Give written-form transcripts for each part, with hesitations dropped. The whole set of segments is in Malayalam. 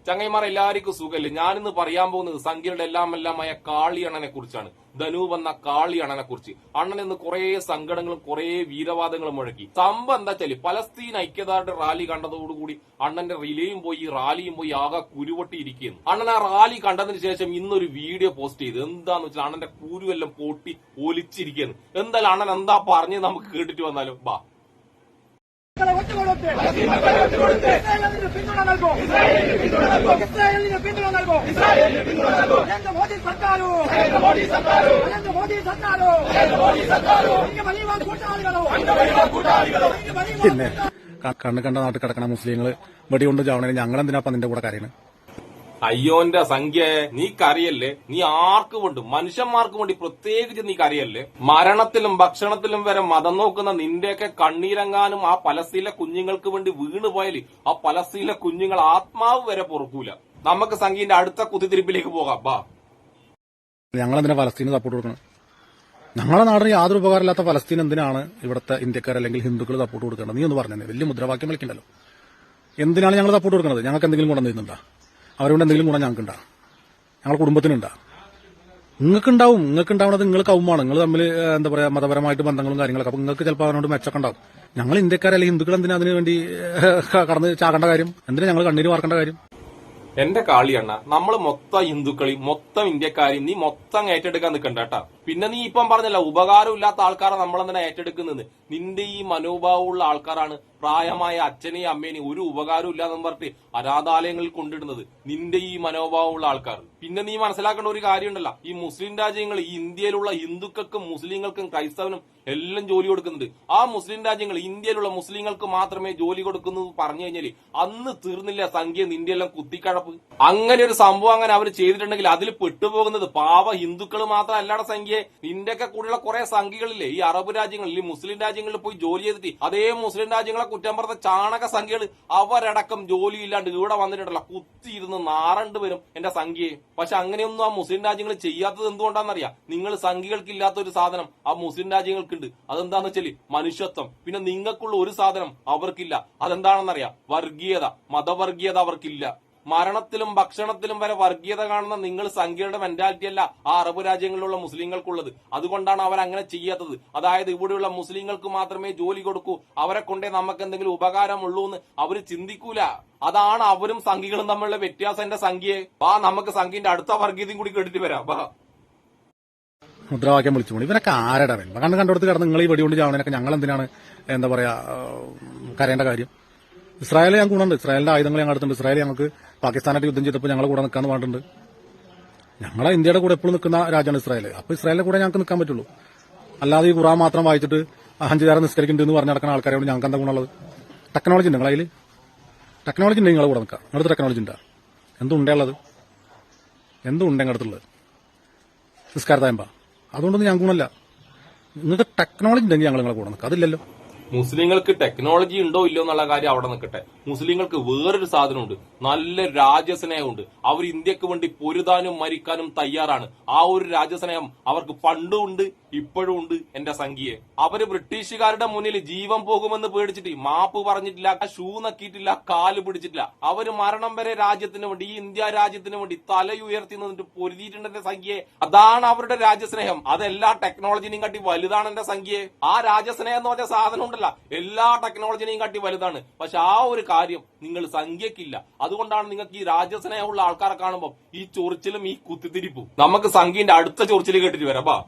ചങ്ങൈമാർ എല്ലാവർക്കും സുഖല്ലേ? ഞാനിന്ന് പറയാൻ പോകുന്നത് സംഖ്യയുടെ എല്ലാമായ കാളി അണ്ണനെ കുറിച്ചാണ്. ധനു വന്ന കാളി അണ്ണനെ കുറിച്ച്. അണ്ണൻ ഇന്ന് കുറെ സങ്കടങ്ങളും കുറെ വീരവാദങ്ങളും മുഴക്കി. സംഭവം എന്താ വെച്ചാല് പലസ്തീൻ ഐക്യദാർഢ്യ റാലി കണ്ടതോടുകൂടി അണ്ണന്റെ റിലേയും പോയി റാലിയും പോയി ആകെ കുരുവൊട്ടിയിരിക്കുന്നു. അണ്ണൻ ആ റാലി കണ്ടതിന് ശേഷം ഇന്നൊരു വീഡിയോ പോസ്റ്റ് ചെയ്ത് എന്താന്ന് വെച്ചാൽ അണ്ണന്റെ കുരുവെല്ലാം പൊട്ടി ഒലിച്ചിരിക്കുന്നു. എന്തായാലും അണ്ണൻ എന്താ പറഞ്ഞത് നമുക്ക് കേട്ടിട്ട് വന്നാലും ബാ. പിന്തുണ നൽകും. മോദി സർക്കാരോ പിന്നെ കണ്ണ് കണ്ട നാട്ടിൽ കിടക്കണ മുസ്ലിങ്ങള് വെടികൊണ്ട് ചാവണേ ഞങ്ങളെന്തിനാ നിന്റെ കൂടെ കരയണ്? അയ്യോന്റെ സംഖ്യ നീ കരയല്ലേ? നീ ആർക്ക് വേണ്ടി മനുഷ്യന്മാർക്ക് വേണ്ടി പ്രത്യേകിച്ച് നീ കരയല്ലേ? മരണത്തിലും ഭക്ഷണത്തിലും വരെ മതം നോക്കുന്ന നിന്റെയൊക്കെ കണ്ണീരങ്ങാനും ആ പലസ്തീനിലെ കുഞ്ഞുങ്ങൾക്ക് വേണ്ടി വീണുപോയാല് ആ പലസ്തീനിലെ കുഞ്ഞുങ്ങൾ ആത്മാവ് വരെ പൊറുക്കൂല. നമുക്ക് സംഖ്യന്റെ അടുത്ത കുത്തിത്തിരിപ്പിലേക്ക് പോകാം ബാ. ഞങ്ങളെന്തിനാ പലസ്തീന് സപ്പോർട്ട് കൊടുക്കണം? ഞങ്ങളുടെ നാടിന് യാതൊരു ഉപകാരമില്ലാത്ത പലസ്തീൻ എന്തിനാണ് ഇവിടുത്തെ ഇന്ത്യക്കാർ അല്ലെങ്കിൽ ഹിന്ദുക്കൾ സപ്പോർട്ട് കൊടുക്കേണ്ടത്? നീ ഒന്ന് പറഞ്ഞേ. വലിയ മുദ്രാവാക്യം വിളിക്കണ്ടല്ലോ. എന്തിനാണ് ഞങ്ങൾ സപ്പോർട്ട് കൊടുക്കുന്നത്? ഞങ്ങൾക്ക് എന്തെങ്കിലും ഗുണം ചെയ്യുന്നുണ്ടോ? അവരോട് എന്തെങ്കിലും ഗുണം ഞങ്ങൾക്കുണ്ടാ? ഞങ്ങളുടെ കുടുംബത്തിനുണ്ടാ? നിങ്ങൾക്കുണ്ടാവും. നിങ്ങൾക്കുണ്ടാവുന്നത് നിങ്ങൾ കൗമാണ്. നിങ്ങൾ തമ്മിൽ എന്താ പറയാ മതപരമായിട്ട് ബന്ധങ്ങളും കാര്യങ്ങളൊക്കെ. അപ്പൊ നിങ്ങൾക്ക് ചിലപ്പോൾ അവനോട് മെച്ചൊക്കെ ഉണ്ടാവും. ഞങ്ങൾ ഇന്ത്യക്കാരല്ലെങ്കിൽ ഹിന്ദുക്കൾ എന്തിനാ അതിനു വേണ്ടി കടന്ന് ചാകേണ്ട കാര്യം? എന്തിനാ ഞങ്ങൾ കണ്ണീര് വാർക്കേണ്ട കാര്യം? എന്റെ കാളിയണ്ണ, നമ്മള് മൊത്തം ഹിന്ദുക്കളെയും മൊത്തം ഇന്ത്യക്കാരെയും നീ മൊത്തം ഏറ്റെടുക്കാൻ നിൽക്കണ്ട കേട്ടാ. പിന്നെ നീ ഇപ്പം പറഞ്ഞല്ല ഉപകാരം ഇല്ലാത്ത ആൾക്കാരെ നമ്മളെന്തിനാ ഏറ്റെടുക്കുന്നത്? നിന്റെ ഈ മനോഭാവമുള്ള ആൾക്കാരാണ് പ്രായമായ അച്ഛനെയും അമ്മേനെയും ഒരു ഉപകാരം ഇല്ലാന്ന് പറഞ്ഞിട്ട് അനാഥാലയങ്ങളിൽ കൊണ്ടിടുന്നത്. നിന്റെ ഈ മനോഭാവമുള്ള ആൾക്കാർ. പിന്നെ നീ മനസ്സിലാക്കേണ്ട ഒരു കാര്യമുണ്ടല്ലോ, ഈ മുസ്ലിം രാജ്യങ്ങൾ ഈ ഇന്ത്യയിലുള്ള ഹിന്ദുക്കൾക്കും മുസ്ലിങ്ങൾക്കും ക്രൈസ്തവനും എല്ലാം ജോലി കൊടുക്കുന്നുണ്ട്. ആ മുസ്ലിം രാജ്യങ്ങൾ ഇന്ത്യയിലുള്ള മുസ്ലിങ്ങൾക്ക് മാത്രമേ ജോലി കൊടുക്കുന്നു പറഞ്ഞു കഴിഞ്ഞാല് അന്ന് തീർന്നില്ല സംഖ്യ നിന്റെ എല്ലാം കുത്തിക്കഴപ്പ്. അങ്ങനെ ഒരു സംഭവം അങ്ങനെ അവർ ചെയ്തിട്ടുണ്ടെങ്കിൽ അതിൽ പെട്ടുപോകുന്നത് പാവ ഹിന്ദുക്കൾ മാത്രം അല്ലാതെ സംഖ്യ നിന്റെയൊക്കെ കൂടെയുള്ള കുറെ സംഖ്യകളില്ലേ ഈ അറബ് രാജ്യങ്ങളിൽ ഈ മുസ്ലിം രാജ്യങ്ങളിൽ പോയി ജോലി ചെയ്തിട്ട് അതേ മുസ്ലിം രാജ്യങ്ങളെ കുറ്റം പറഞ്ഞ ചാണക സംഖ്യകൾ അവരടക്കം ജോലിയില്ലാണ്ട് ഇവിടെ വന്നിട്ടുണ്ടല്ലോ കുത്തിയിരുന്ന് നാറണ്ട് വരും എന്റെ സംഖ്യയെ. പക്ഷെ അങ്ങനെയൊന്നും ആ മുസ്ലിം രാജ്യങ്ങൾ ചെയ്യാത്തത് എന്തുകൊണ്ടാണെന്നറിയാം? നിങ്ങൾ സംഖ്യകൾക്ക് ഇല്ലാത്ത ഒരു സാധനം ആ മുസ്ലിം രാജ്യങ്ങൾക്കുണ്ട്. അതെന്താന്ന് വെച്ചാല് മനുഷ്യത്വം. പിന്നെ നിങ്ങൾക്കുള്ള ഒരു സാധനം അവർക്കില്ല. അതെന്താണെന്നറിയാം? വർഗീയത, മതവർഗീയത അവർക്കില്ല. മരണത്തിലും ഭക്ഷണത്തിലും വരെ വർഗീയത കാണുന്ന നിങ്ങൾ സംഖ്യയുടെ മെന്റാലിറ്റി അല്ല ആ അറബ് രാജ്യങ്ങളിലുള്ള മുസ്ലിങ്ങൾക്കുള്ളത്. അതുകൊണ്ടാണ് അവർ അങ്ങനെ ചെയ്യാത്തത്. അതായത് ഇവിടെയുള്ള മുസ്ലിങ്ങൾക്ക് മാത്രമേ ജോലി കൊടുക്കൂ, അവരെ കൊണ്ടേ നമുക്ക് എന്തെങ്കിലും ഉപകാരമുള്ളൂ എന്ന് അവര് ചിന്തിക്കൂല. അതാണ് അവരും സംഖ്യകളും തമ്മിലുള്ള വ്യത്യാസം. എന്റെ സംഖ്യയെ വാ, നമുക്ക് സംഖ്യന്റെ അടുത്ത വർഗീയതയും കൂടി കേട്ടിട്ട് വരാം വാ. മുദ്രാവാക്യം വിളിച്ചു പോണി ഇവനൊക്കെ ആരുടെ കണ്ടുകൊടുത്ത് കിടന്ന് നിങ്ങൾ ഈ വെടികൊണ്ട് ചാവണേനൊക്കെ ഞങ്ങൾ എന്തിനാണ് എന്താ പറയാ കരയേണ്ട കാര്യം? ഇസ്രായേൽ ഞങ്ങൾക്ക് ഗുണമുണ്ട്. ഇസ്രായേലിന്റെ ആയുധങ്ങൾ ഞങ്ങൾ അടുത്തുണ്ട്. ഇസ്രായേൽ ഞങ്ങൾക്ക് പാകിസ്ഥാനായിട്ട് യുദ്ധം ചെയ്തപ്പോൾ ഞങ്ങളെ കൂടെ നിൽക്കാന്ന് പറഞ്ഞിട്ടുണ്ട്. ഞങ്ങളെ ഇന്ത്യയുടെ കൂടെ എപ്പോഴും നിൽക്കുന്ന രാജ്യമാണ് ഇസ്രായേൽ. അപ്പൊ ഇസ്രായേലിന്റെ കൂടെ ഞങ്ങൾക്ക് നിൽക്കാൻ പറ്റുള്ളൂ. അല്ലാതെ ഈ ഖുർആൻ മാത്രം വായിച്ചിട്ട് 5 നേരം നിസ്കരിക്കുന്നുണ്ട് എന്ന് പറഞ്ഞ് നടക്കുന്ന ആൾക്കാരോട് ഞങ്ങൾക്ക് എന്താ ഗുണമുള്ളത്? ടെക്നോളജി ഉണ്ട് നിങ്ങളതിൽ. ടെക്നോളജി ഉണ്ട് നിങ്ങളെ കൂടെ നിൽക്കാം. നിങ്ങളുടെ ടെക്നോളജി ഉണ്ടാ? എന്തുണ്ടേയുള്ളത്? എന്തുണ്ട് അടുത്തുള്ളത്? നിസ്കാരത്തായമ്പ അതുകൊണ്ടൊന്നും ഞങ്ങൾക്ക് ഗുണമല്ല. നിങ്ങൾക്ക് ടെക്നോളജി ഉണ്ടെങ്കിൽ ഞങ്ങൾ നിങ്ങളെ കൂടെ നിൽക്കാം. അതില്ലല്ലോ. മുസ്ലിങ്ങൾക്ക് ടെക്നോളജി ഉണ്ടോ ഇല്ലോ എന്നുള്ള കാര്യം അവിടെ നിൽക്കട്ടെ. മുസ്ലിങ്ങൾക്ക് വേറൊരു സാധനമുണ്ട്, നല്ല രാജ്യസ്നേഹമുണ്ട്. അവർ ഇന്ത്യക്ക് വേണ്ടി പൊരുതാനും മരിക്കാനും തയ്യാറാണ്. ആ ഒരു രാജ്യസ്നേഹം അവർക്ക് പണ്ടും ഉണ്ട് ഇപ്പോഴും ഉണ്ട് എന്റെ സംഖ്യയെ. അവര് ബ്രിട്ടീഷുകാരുടെ മുന്നിൽ ജീവൻ പോകുമെന്ന് പേടിച്ചിട്ട് മാപ്പ് പറഞ്ഞിട്ടില്ല, ഷൂ നക്കിയിട്ടില്ല, കാല് പിടിച്ചിട്ടില്ല. അവര് മരണം വരെ രാജ്യത്തിന് വേണ്ടി ഈ ഇന്ത്യ രാജ്യത്തിന് വേണ്ടി തലയുയർത്തി നിന്നിട്ട് പൊരുതിയിട്ടുണ്ട് എന്റെ സംഖ്യയെ. അതാണ് അവരുടെ രാജ്യസ്നേഹം. അതെല്ലാ ടെക്നോളജിനെയും കാട്ടി വലുതാണ് എന്റെ സംഖ്യയെ. ആ രാജ്യസ്നേഹം എന്ന് പറഞ്ഞ സാധനം ഉണ്ടല്ല എല്ലാ ടെക്നോളജിനെയും കാട്ടി വലുതാണ്. പക്ഷെ ആ ഒരു കാര്യം നിങ്ങൾ സംഖ്യക്കില്ല. അതുകൊണ്ടാണ് നിങ്ങൾക്ക് ഈ രാജ്യസ്നേഹമുള്ള ആൾക്കാരെ കാണുമ്പോൾ ഈ ചൊറിച്ചിലും ഈ കുത്തിത്തിരിപ്പും. നമുക്ക് സംഖ്യന്റെ അടുത്ത ചൊറിച്ചിൽ കേട്ടിട്ട് വരാം ബാ.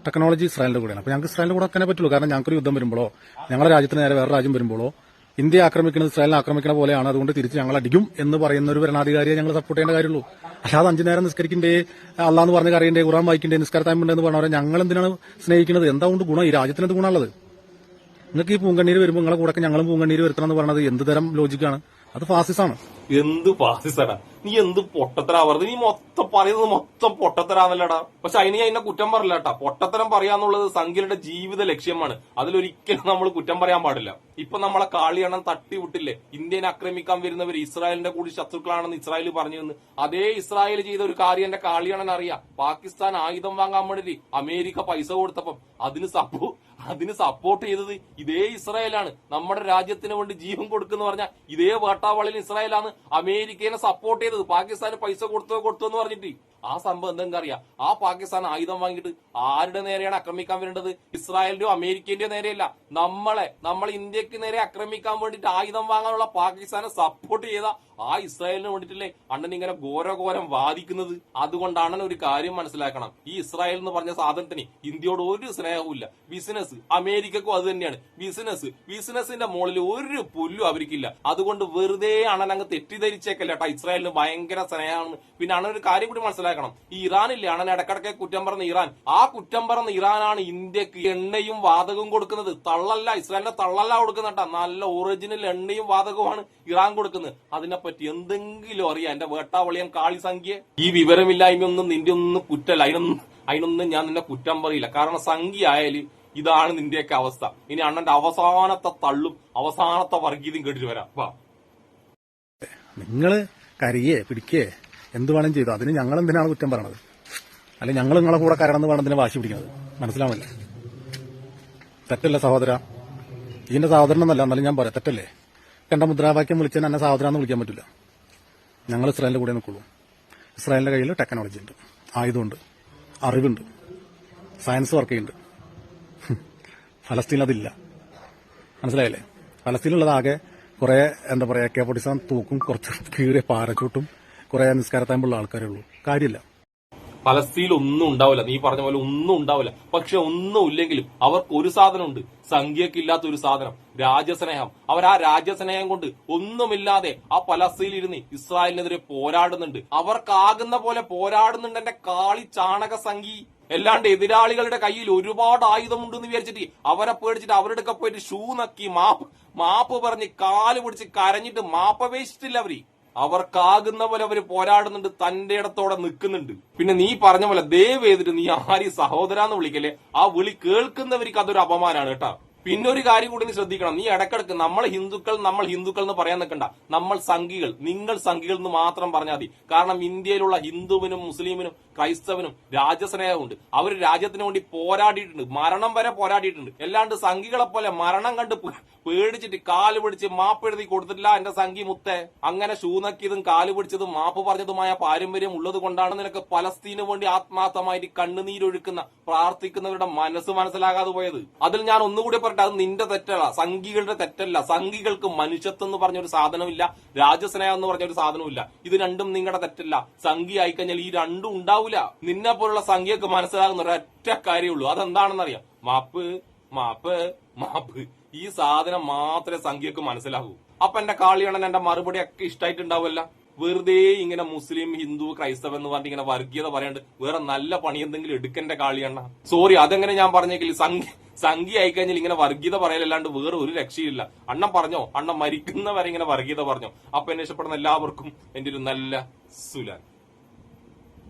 ടെക്നോളജി ഇസ്രായേലിന്റെ കൂടെയാണ്. അപ്പൊ ഞങ്ങൾക്ക് ഇസ്രായേലിന്റെ കൂടെ തന്നെ പറ്റുള്ളൂ. കാരണം ഞങ്ങൾക്കൊരു യുദ്ധം വരുമ്പോഴോ ഞങ്ങളുടെ രാജ്യത്തിന് നേരെ വേറെ രാജ്യം വരുമ്പോഴോ ഇന്ത്യ ആക്രമിക്കുന്നത് ഇസ്രായേലിനെ ആക്രമിക്കുന്ന പോലെയാണ്, അതുകൊണ്ട് തിരിച്ച് ഞങ്ങൾ അടിക്കും എന്ന് പറയുന്ന ഒരു ഭരണാധികാരിയെ ഞങ്ങൾ സപ്പോർട്ട് ചെയ്യേണ്ട കാര്യമുള്ളൂ. അല്ലാതെ 5 നേരം നിസ്കരിക്കണ്ടേ, അല്ലാന്ന് പറഞ്ഞ് കറിയണ്ടേ, ഖുർആൻ വായിക്കണ്ടേ, നിസ്കാരത്തായ്മണ്ടെന്ന് പറഞ്ഞവരെ ഞങ്ങൾ എന്തിനാണ് സ്നേഹിക്കുന്നത്? എന്താ കൊണ്ട് ഗുണം? ഈ രാജ്യത്തിന് എന്ത് ഗുണമുള്ളത്? നിങ്ങൾക്ക് ഈ പൂങ്കണ്ണീര് വരുമ്പോൾ നിങ്ങളെ കൂടെ ഞങ്ങളും പൂങ്കണ്ണീര് വരുത്തണം എന്ന് പറയുന്നത് എന്ത് തരം ലോജിക്കാണ്? അത് ഫാസിസാണ്. എന്ത് ഫാസിസടാ നീ? എന്ത് പൊട്ടത്തരാ പറഞ്ഞത്? നീ മൊത്തം പറയുന്നത് മൊത്തം പൊട്ടത്തരാന്നല്ലടാ. പക്ഷെ അതിനെ കുറ്റം പറയില്ല കേട്ടാ. പൊട്ടത്തരം പറയാന്നുള്ളത് സംഖ്യയുടെ ജീവിത ലക്ഷ്യമാണ്. അതിലൊരിക്കലും നമ്മൾ കുറ്റം പറയാൻ പാടില്ല. ഇപ്പൊ നമ്മളെ കാളിയണ്ണം തട്ടിവിട്ടില്ലേ, ഇന്ത്യനെ ആക്രമിക്കാൻ വരുന്നവർ ഇസ്രായേലിന്റെ കൂടി ശത്രുക്കളാണെന്ന് ഇസ്രായേൽ പറഞ്ഞിരുന്നു. അതേ ഇസ്രായേൽ ചെയ്ത ഒരു കാര്യം എന്റെ കാളിയണ്ണൻ അറിയാം. പാകിസ്ഥാൻ ആയുധം വാങ്ങാൻ വേണ്ടി അമേരിക്ക പൈസ കൊടുത്തപ്പം അതിന് സപ്പോർട്ട് ചെയ്തത് ഇതേ ഇസ്രായേലാണ്. നമ്മുടെ രാജ്യത്തിന് വേണ്ടി ജീവൻ കൊടുക്കുന്ന പറഞ്ഞാൽ ഇതേ വേട്ടാവളിയിൽ ഇസ്രായേലാണ് അമേരിക്കനെ സപ്പോർട്ട് ചെയ്തത്. പാകിസ്ഥാന് പൈസ കൊടുത്തു എന്ന് പറഞ്ഞിട്ട് ആ സംഭവം എന്തെങ്കിലും അറിയാം. ആ പാകിസ്ഥാൻ ആയുധം വാങ്ങിയിട്ട് ആരുടെ നേരെയാണ് ആക്രമിക്കാൻ വരേണ്ടത്? ഇസ്രായേലിന്റെയോ അമേരിക്കന്റെയോ നേരെയല്ല, നമ്മൾ ഇന്ത്യക്ക് നേരെ ആക്രമിക്കാൻ വേണ്ടിയിട്ട് ആയുധം വാങ്ങാനുള്ള പാകിസ്ഥാനെ സപ്പോർട്ട് ചെയ്ത ആ ഇസ്രായേലിന് വേണ്ടിയിട്ടല്ലേ അണ്ണൻ ഇങ്ങനെ ഘോരഘോരം വാദിക്കുന്നത്? അതുകൊണ്ട് അണ്ണൻ ഒരു കാര്യം മനസ്സിലാക്കണം, ഈ ഇസ്രായേൽ എന്ന് പറഞ്ഞ സാധനത്തിന് ഇന്ത്യയോട് ഒരു സ്നേഹവുമില്ല. ബിസിനസ് അമേരിക്കക്കും അത് തന്നെയാണ്. ബിസിനസിന്റെ മുകളിൽ ഒരു പുല്ലും അവർക്കില്ല. അതുകൊണ്ട് വെറുതെ അണ്ണൻ അങ്ങ് തെറ്റിദ്ധരിച്ചേക്കല്ല കേട്ടോ ഇസ്രായേലിന് ഭയങ്കര സ്നേഹമാണ്. പിന്നെ അണ്ണൻ ഒരു കാര്യം കൂടി മനസ്സിലാക്കണം, ഈ ഇറാനില്ലേ അണ്ണൻ ഇടക്കിടക്കെ കുറ്റം പറഞ്ഞ ഇറാൻ, ആ കുറ്റം പറഞ്ഞ ഇറാനാണ് ഇന്ത്യക്ക് എണ്ണയും വാതകവും കൊടുക്കുന്നത്. തള്ളല്ല, ഇസ്രായേലിന്റെ തള്ളല്ല കൊടുക്കുന്നുണ്ടാ, നല്ല ഒറിജിനൽ എണ്ണയും വാതകവുമാണ് ഇറാൻ കൊടുക്കുന്നത്. അതിനെപ്പറ്റി എന്തെങ്കിലും അറിയാം എന്റെ വേട്ടാവളിയൻ കാളി സംഖ്യ? ഈ വിവരമില്ലായ്മയൊന്നും നിന്റെ ഒന്നും കുറ്റല്ല, അതിനൊന്നും ഞാൻ നിന്നെ കുറ്റം പറയില്ല. കാരണം സംഖ്യ ആയാല് ഇതാണ് നിന്റെയൊക്കെ അവസ്ഥ. ഇനി അണ്ണന്റെ അവസാനത്തെ തള്ളും അവസാനത്തെ വർഗീയതയും കേട്ടിട്ട് വരാം. വാ, നിങ്ങള് കരയേ പിടിക്കേ എന്ത് വേണം ചെയ്തു, അതിന് ഞങ്ങൾ എന്തിനാണ് കുറ്റം പറയണത്? അല്ലെ ഞങ്ങൾ നിങ്ങളെ കൂടെ കരണമെന്ന് വേണം ഇതിനെ വാശി പിടിക്കുന്നത്? മനസ്സിലാവില്ല. തെറ്റല്ലേ സഹോദര? ഇതിന്റെ സഹോദരൻ എന്നല്ല, എന്നാലും ഞാൻ പറയാം, തെറ്റല്ലേ? കണ്ട മുദ്രാവാക്യം വിളിച്ചാൽ എന്നെ സഹോദരാന്ന് വിളിക്കാൻ പറ്റില്ല. ഞങ്ങൾ ഇസ്രായേലിന്റെ കൂടെ നിൽക്കുള്ളൂ. ഇസ്രായേലിന്റെ കയ്യിൽ ടെക്നോളജി ഉണ്ട്, ആയുധമുണ്ട്, അറിവുണ്ട്, സയൻസ് വർക്ക് ചെയ്യുന്നുണ്ട്. ഫലസ്തീൻ അതില്ല. മനസ്സിലായില്ലേ? ഫലസ്തീനുള്ളതാകെ കുറെ എന്താ പറയാ AK-47 തൂക്കും, കുറച്ച് കീറിയ പാരച്ചൂട്ടും, കുറെ നിസ്കാരത്താമ്പുള്ള ആൾക്കാരേ ഉള്ളൂ. കാര്യമില്ല. ഫലസ്തീനിൽ ഒന്നും ഉണ്ടാവില്ല, നീ പറഞ്ഞ പോലെ ഒന്നും ഉണ്ടാവില്ല. പക്ഷെ ഒന്നും ഇല്ലെങ്കിലും അവർക്ക് ഒരു സാധനമുണ്ട്, സംഖ്യക്കില്ലാത്ത ഒരു സാധനം, രാജ്യസ്നേഹം. അവർ ആ രാജ്യസ്നേഹം കൊണ്ട് ഒന്നുമില്ലാതെ ആ ഫലസ്തീനിൽ ഇരുന്ന് ഇസ്രായേലിനെതിരെ പോരാടുന്നുണ്ട്. അവർക്കാകുന്ന പോലെ പോരാടുന്നുണ്ട് എന്റെ കാളി ചാണക സംഖ്യ. അല്ലാണ്ട് എതിരാളികളുടെ കയ്യിൽ ഒരുപാട് ആയുധമുണ്ടെന്ന് വിചാരിച്ചിട്ട് അവരെ പേടിച്ചിട്ട് അവരുടെ ഒക്കെ പോയിട്ട് ഷൂ നക്കി മാപ്പ് പറഞ്ഞ് കാല് പിടിച്ച് കരഞ്ഞിട്ട് മാപ്പപേക്ഷിച്ചില്ല അവര്. അവർക്കാകുന്ന പോലെ അവര് പോരാടുന്നുണ്ട്, തന്റെ ഇടത്തോടെ നിൽക്കുന്നുണ്ട്. പിന്നെ നീ പറഞ്ഞ പോലെ ദയവ് ചെയ്തിട്ട് നീ ആരും സഹോദരാന്ന് വിളിക്കല്ലേ, ആ വിളി കേൾക്കുന്നവർക്ക് അതൊരു അപമാനമാണ് കേട്ടോ. പിന്നെ ഒരു കാര്യം കൂടി നീ ശ്രദ്ധിക്കണം, നീ ഇടക്കിടക്ക് നമ്മൾ ഹിന്ദുക്കൾ എന്ന് പറയാൻ നിൽക്കണ്ട. നമ്മൾ സംഘികൾ, നിങ്ങൾ സംഘികൾ എന്ന് മാത്രം പറഞ്ഞാൽ മതി. കാരണം ഇന്ത്യയിലുള്ള ഹിന്ദുവിനും മുസ്ലിമിനും ക്രൈസ്തവനും രാജ്യസ്നേഹമുണ്ട്. അവർ രാജ്യത്തിന് വേണ്ടി പോരാടിയിട്ടുണ്ട്, മരണം വരെ പോരാടിയിട്ടുണ്ട്. അല്ലാണ്ട് സംഘികളെ പോലെ മരണം കണ്ട് പേടിച്ചിട്ട് കാല് പിടിച്ച് മാപ്പ് എഴുതി കൊടുത്തിട്ടില്ല എന്റെ സംഘി മുത്തേ. അങ്ങനെ ഷൂനക്കിയതും കാല് പിടിച്ചതും മാപ്പ് പറഞ്ഞതുമായ പാരമ്പര്യം ഉള്ളത് കൊണ്ടാണ് നിനക്ക് പലസ്തീന് വേണ്ടി ആത്മാർത്ഥമായിട്ട് കണ്ണുനീരൊഴുക്കുന്ന പ്രാർത്ഥിക്കുന്നവരുടെ മനസ്സ് മനസ്സിലാകാതെ പോയത്. അതിൽ ഞാൻ ഒന്നുകൂടി പറയട്ടെ, അത് നിന്റെ തെറ്റല്ല, സംഘികളുടെ തെറ്റല്ല. സംഘികൾക്ക് മനുഷ്യത്വം എന്ന് പറഞ്ഞൊരു സാധനമില്ല, രാജ്യസ്നേഹം എന്ന് പറഞ്ഞൊരു സാധനമില്ല. ഇത് രണ്ടും നിങ്ങളുടെ തെറ്റല്ല. സംഘി ആയിക്കഴിഞ്ഞാൽ ഈ രണ്ടും ഉണ്ടാവില്ല. നിന്നെ പോലുള്ള സംഖ്യക്ക് മനസ്സിലാകുന്ന ഒരൊറ്റ കാര്യമുള്ളൂ, അതെന്താണെന്നറിയാം? മാപ്പ് മാപ്പ് മാപ്പ്. ഈ സാധനം മാത്രമേ സംഖ്യക്ക് മനസ്സിലാകൂ. അപ്പൊ എന്റെ കാളിയണ്ണൻ എന്റെ മറുപടി ഒക്കെ ഇഷ്ടമായിട്ടുണ്ടാവുമല്ല. വെറുതെ ഇങ്ങനെ മുസ്ലിം ഹിന്ദു ക്രൈസ്തവ എന്ന് പറഞ്ഞിട്ട് ഇങ്ങനെ വർഗീയത പറയാണ്ട് വേറെ നല്ല പണി എന്തെങ്കിലും എടുക്കന്റെ കാളിയണ്ണ. സോറി, അതെങ്ങനെ ഞാൻ പറഞ്ഞെങ്കിൽ സംഖ്യ ആയിക്കഴിഞ്ഞാൽ ഇങ്ങനെ വർഗീയത പറയലല്ലാണ്ട് വേറെ ഒരു രക്ഷയില്ല. അണ്ണൻ പറഞ്ഞോ, അണ്ണൻ മരിക്കുന്നവരെ ഇങ്ങനെ വർഗീയത പറഞ്ഞോ. അപ്പൊ എന്നെ ഇഷ്ടപ്പെടുന്ന എല്ലാവർക്കും എന്റെ ഒരു നല്ല സുലാൻ.